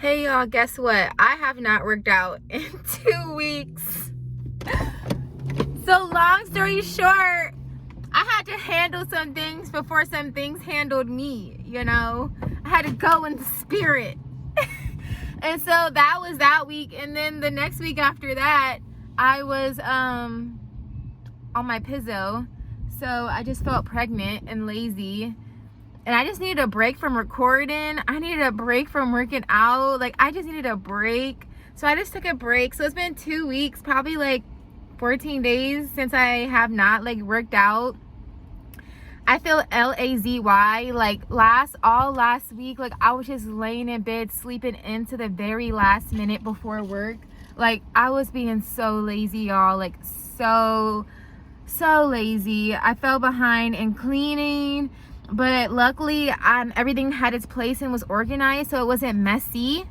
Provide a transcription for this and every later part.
Hey y'all, guess what? I have not worked out in 2 weeks. So long story short, I had to handle some things before some things handled me, you know? I had to go in the spirit. And so that was that week. And then the next week after that, I was on my pizzo. So I just felt pregnant and lazy. And I just needed a break from recording. I needed a break from working out. Like, I just needed a break. So I just took a break. So it's been 2 weeks, probably like 14 days since I have not like worked out. I feel lazy. Like all last week, like I was just laying in bed, sleeping into the very last minute before work. Like, I was being so lazy, y'all. Like, so lazy. I fell behind in cleaning. But luckily, everything had its place and was organized, so it wasn't messy.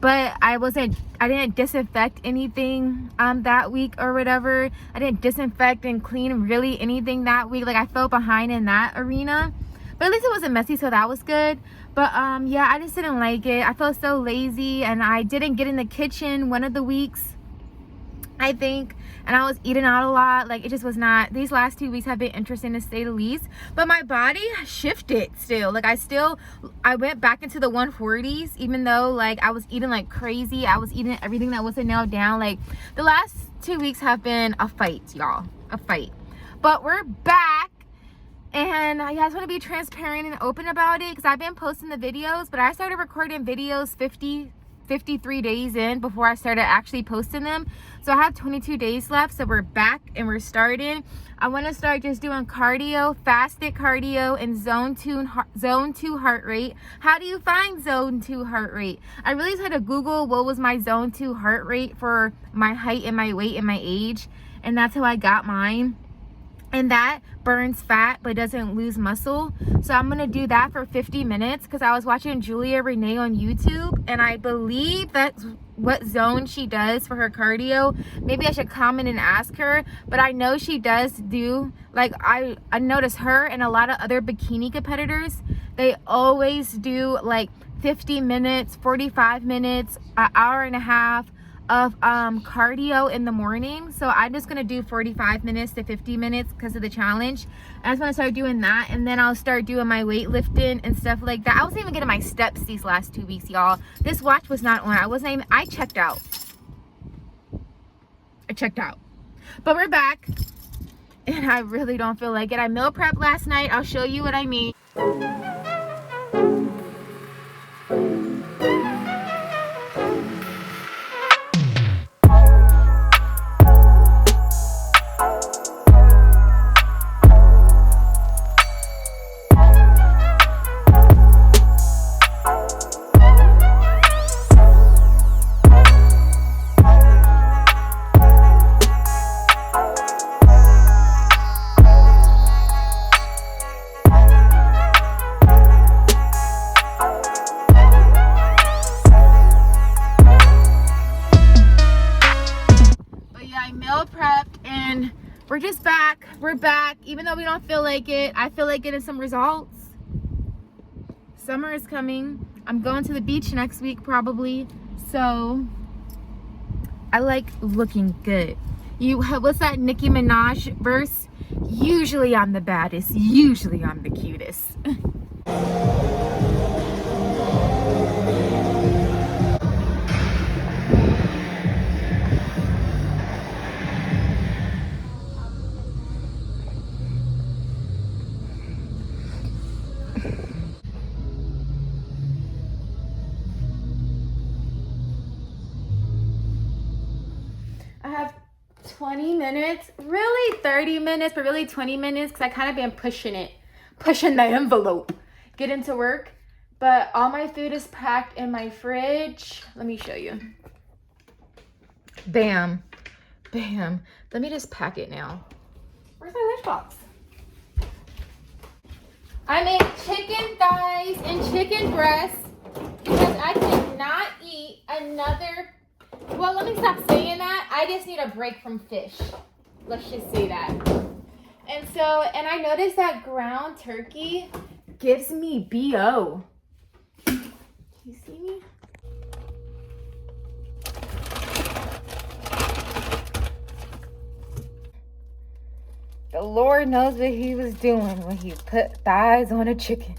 But I didn't disinfect anything that week or whatever. I didn't disinfect and clean really anything that week. Like, I fell behind in that arena. But at least it wasn't messy, so that was good. But yeah, I just didn't like it. I felt so lazy, and I didn't get in the kitchen one of the weeks, I think, and I was eating out a lot. Like, it just was not, these last 2 weeks have been interesting to say the least, but my body shifted still. Like, I went back into the 140s, even though like I was eating like crazy. I was eating everything that wasn't nailed down. Like, the last 2 weeks have been a fight, y'all, a fight. But we're back, and I just want to be transparent and open about it, because I've been posting the videos, but I started recording videos 53 days in before I started actually posting them. So I have 22 days left. So we're back and we're starting. I want to start just doing cardio, fasted cardio, and zone 2 heart rate. How do you find zone 2 heart rate? I really just had to Google what was my zone 2 heart rate for my height and my weight and my age, and that's how I got mine. And that burns fat but doesn't lose muscle. So I'm gonna do that for 50 minutes, because I was watching Regina.lynae on YouTube, and I believe that's what zone she does for her cardio. Maybe I should comment and ask her, but I know she does do, like, I notice her and a lot of other bikini competitors, they always do like 50 minutes, 45 minutes, an hour and a half of cardio in the morning. So I'm just gonna do 45 minutes to 50 minutes because of the challenge. I just want to start doing that, and then I'll start doing my weightlifting and stuff like that. I wasn't even getting my steps these last 2 weeks, y'all. This watch was not on. I checked out. But we're back, and I really don't feel like it. I meal prepped last night. I'll show you what I mean. And we're just back. We're back. Even though we don't feel like it, I feel like getting some results. Summer is coming. I'm going to the beach next week probably. So I like looking good. What's that Nicki Minaj verse? Usually I'm the baddest. Usually I'm the cutest. I have 20 minutes, really 30 minutes, but really 20 minutes, because I kind of been pushing the envelope, get into work. But all my food is packed in my fridge. Let me show you. Bam, bam. Let me just pack it now. Where's my lunchbox? I made chicken thighs and chicken breasts because I cannot eat another. Well, let me stop saying that. I just need a break from fish. Let's just say that. And I noticed that ground turkey gives me BO. You see me? The Lord knows what he was doing when he put thighs on a chicken.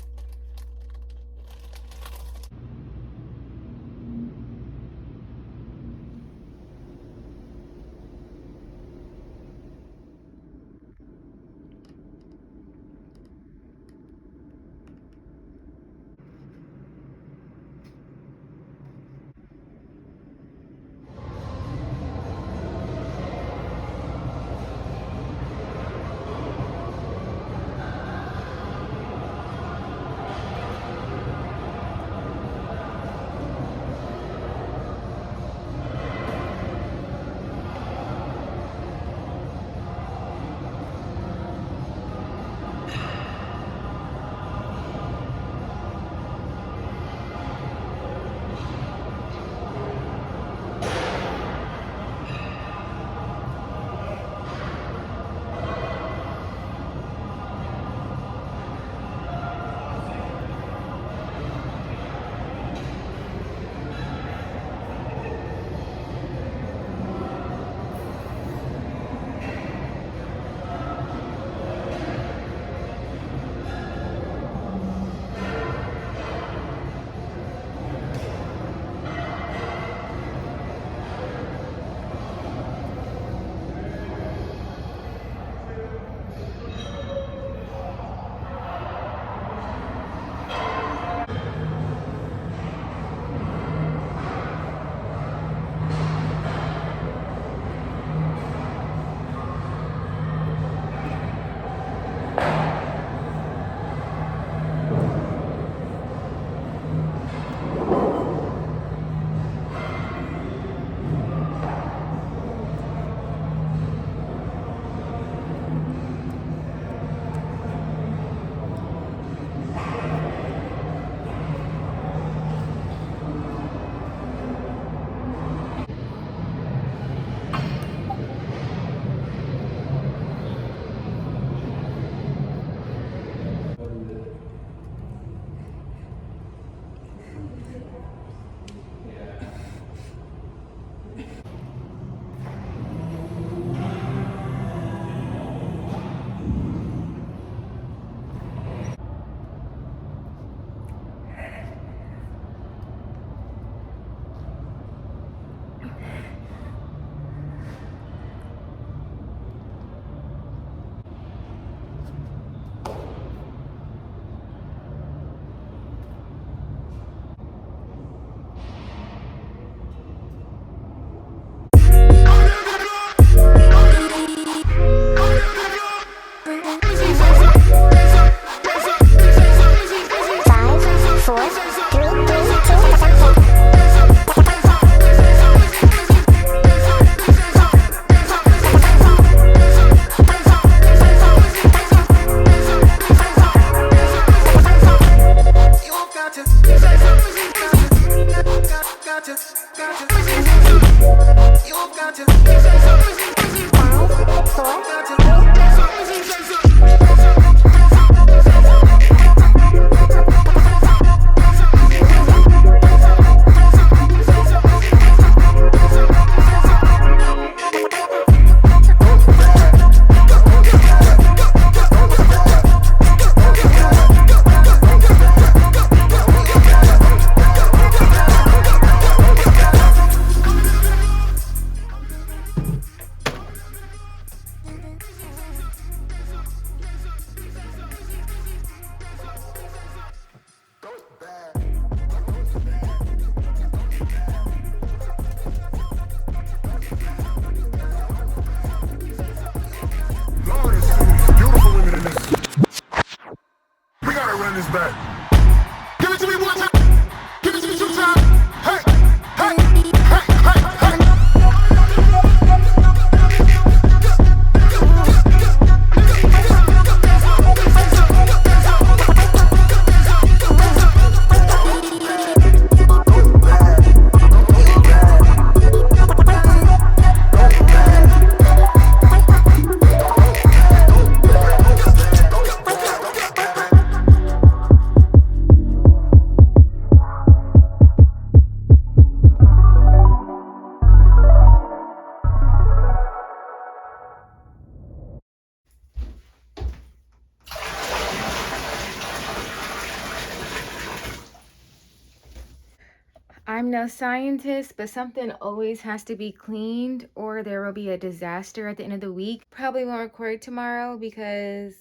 I'm no scientist, but something always has to be cleaned or there will be a disaster at the end of the week. Probably won't record tomorrow because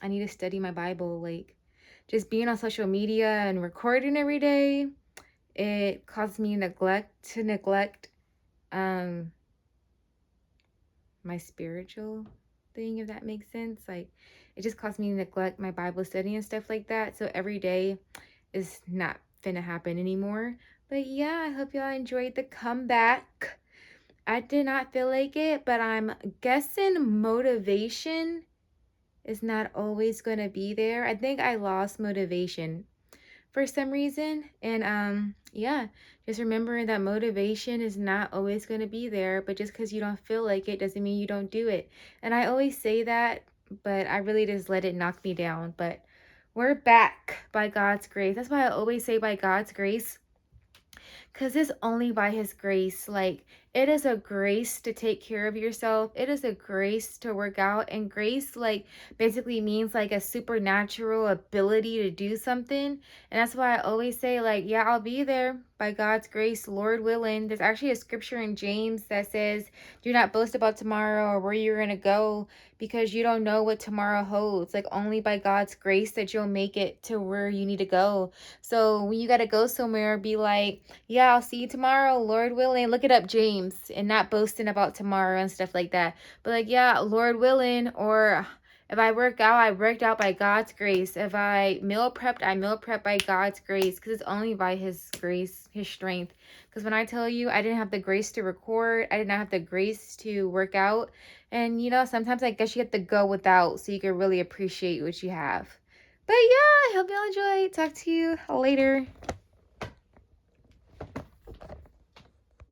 I need to study my Bible. Like, just being on social media and recording every day, it causes me to neglect my spiritual thing, if that makes sense. Like, it just caused me to neglect my Bible study and stuff like that. So every day is not finna happen anymore. But yeah, I hope y'all enjoyed the comeback. I did not feel like it, but I'm guessing motivation is not always gonna be there. I think I lost motivation for some reason. And yeah, just remembering that motivation is not always going to be there, but just because you don't feel like it doesn't mean you don't do it. And I always say that, but I really just let it knock me down. But we're back by God's grace. That's why I always say by God's grace, because it's only by his grace. Like, it is a grace to take care of yourself. It is a grace to work out. And grace, like, basically means like a supernatural ability to do something. And that's why I always say, like, yeah, I'll be there by God's grace, Lord willing. There's actually a scripture in James that says, do not boast about tomorrow or where you're going to go, because you don't know what tomorrow holds. Like, only by God's grace that you'll make it to where you need to go. So when you got to go somewhere, be like, yeah, I'll see you tomorrow, Lord willing. Look it up, James, and not boasting about tomorrow and stuff like that. But like, yeah, Lord willing. Or if I work out, I worked out by God's grace. If I meal prepped, I meal prepped by God's grace, because it's only by his grace, his strength. Because when I tell you, I didn't have the grace to record, I did not have the grace to work out. And you know, sometimes I guess you have to go without so you can really appreciate what you have. But yeah, I hope y'all enjoy. Talk to you later.